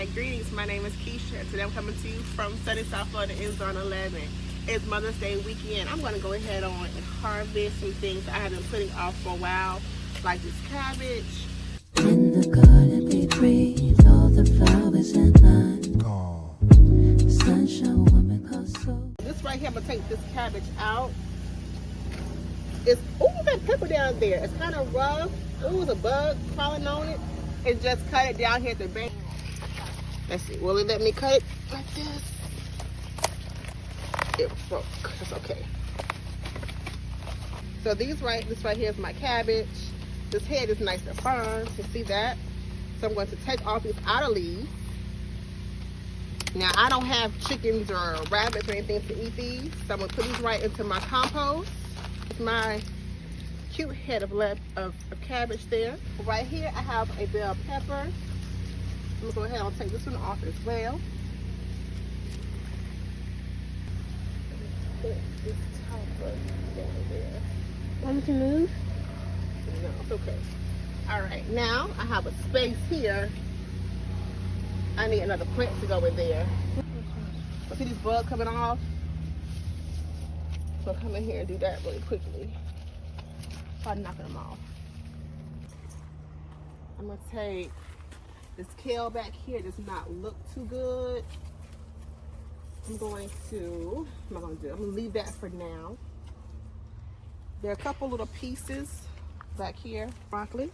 Alright, greetings. My name is Kisha. Today I'm coming to you from sunny South Florida in Zone 11. It's Mother's Day weekend. I'm going to go ahead on and harvest some things I have been putting off for a while, like this cabbage. In the garden we breathe all the flowers in line. Sunshine woman cause so. This right here, I'm going to take this cabbage out. It's, ooh, that pepper down there. It's kind of rough. Ooh, there's a bug crawling on it. And just cut it down here at the base. Let's see, will it let me cut it like this? It broke, that's okay. So this right here is my cabbage. This head is nice and firm, you see that? So I'm going to take off these outer leaves. Now I don't have chickens or rabbits or anything to eat these, so I'm gonna put these right into my compost. It's my cute head of cabbage there. Right here I have a bell pepper. I'm gonna go ahead and take this one off as well. Put this topper down there. Want me to move? No, it's okay. Alright, now I have a space here. I need another plant to go in there. See these bugs coming off? So I'll come in here and do that really quickly. By knocking them off. I'm gonna take this kale back here. Does not look too good. I'm gonna leave that for now. There are a couple little pieces back here. Broccoli.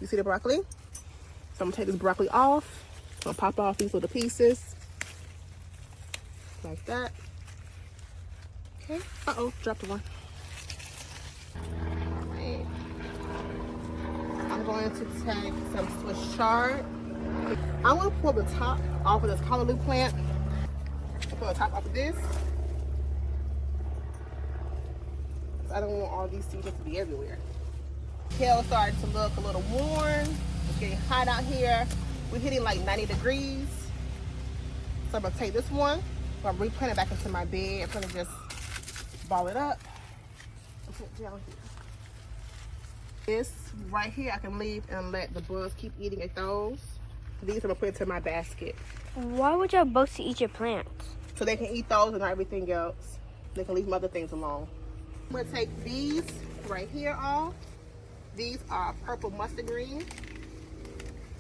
You see the broccoli? So I'm gonna take this broccoli off. I'm gonna pop off these little pieces. Like that. Okay. Uh-oh, dropped one. I'm going to take some Swiss Chard. I'm going to pull the top off of this callaloo plant. I'll pull the top off of this. I don't want all these seeds to be everywhere. Kale starting to look a little warm. It's getting hot out here. We're hitting like 90 degrees. So I'm going to take this one. I'm going to replant it back into my bed. I'm going to just ball it up and put it down here. This right here I can leave and let the bugs keep eating at those. These I'm gonna put into my basket. Why would you have bugs to eat your plants? So they can eat those and everything else. They can leave some other things alone. I'm gonna take these right here off. These are purple mustard green.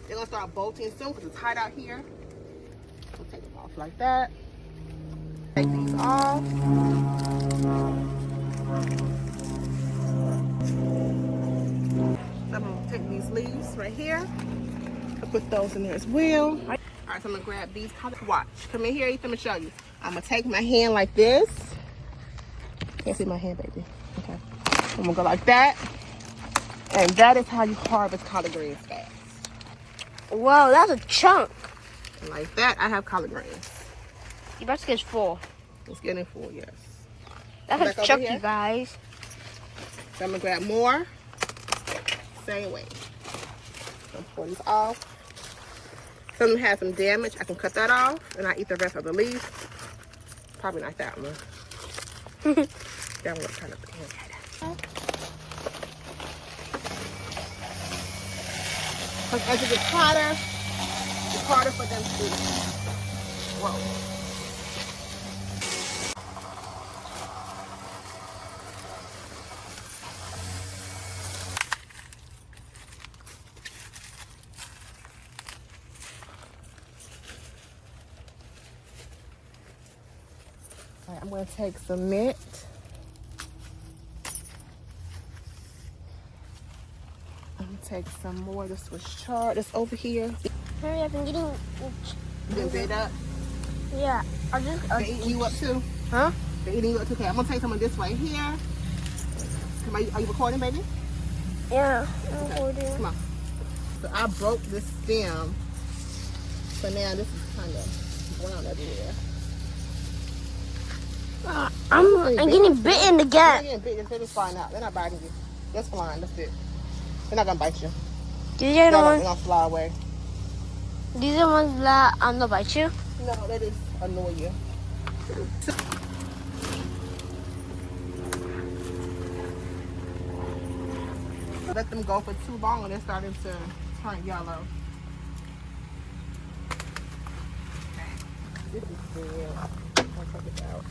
They're gonna start bolting soon because it's hot out here. We'll take them off like that. Take these off. I'm gonna take these leaves right here and put those in there as well. All right, so I'm gonna grab these. Watch, come in here, Ethan, and show you. I'm gonna take my hand like this. Can't see my hand, baby. Okay. I'm gonna go like that. And that is how you harvest collard greens fast. Whoa, that's a chunk. And like that, I have collard greens. Your basket's full. It's getting full, yes. That's a chunk, you guys. So I'm gonna grab more. Same way. I'm pull these off. Some of them have some damage. I can cut that off and I eat the rest of the leaf. Probably not that one. That one kind of bad. Because as it gets hotter, it's harder for them to grow. Alright, I'm going to take some mint. I'm going to take some more of the Swiss Chard that's over here. Hurry up, I'm getting... You been bit up? Yeah, I'll just... They're eating you up too? Huh? They're eating you up too. Okay, I'm going to take some of this right here. Are you recording, baby? Yeah, I'm recording. Come on. So I broke this stem. So now this is kind of brown everywhere. I'm getting bitten again. They're getting bitten. They're just flying out. They're not biting you. Just flying. That's it. They're not going to bite you. These are the They're ones... going to fly away. These are the ones that I'm not bite you? No, that just annoy you. Let them go for too long and they're starting to turn yellow. This is good. I'll take it out.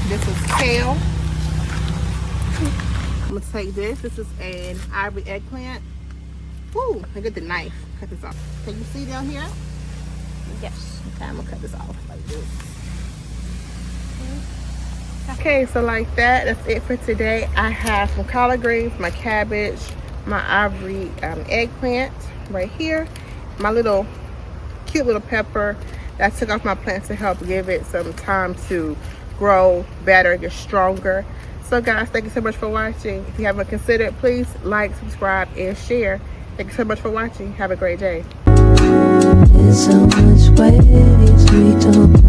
This is kale. I'm gonna take this. This is an Ivory Eggplant. Woo! I get the knife. Cut this off. Can you see down here? Yes. Okay, I'm gonna cut this off like this. Okay, so like that, that's it for today. I have some collard greens, my cabbage, my Ivory eggplant right here, my little cute little pepper that I took off my plant to help give it some time to grow better, get stronger. So guys, thank you so much for watching. If you haven't considered, please like, subscribe, and share. Thank you so much for watching. Have a great day. There's so much ways we don't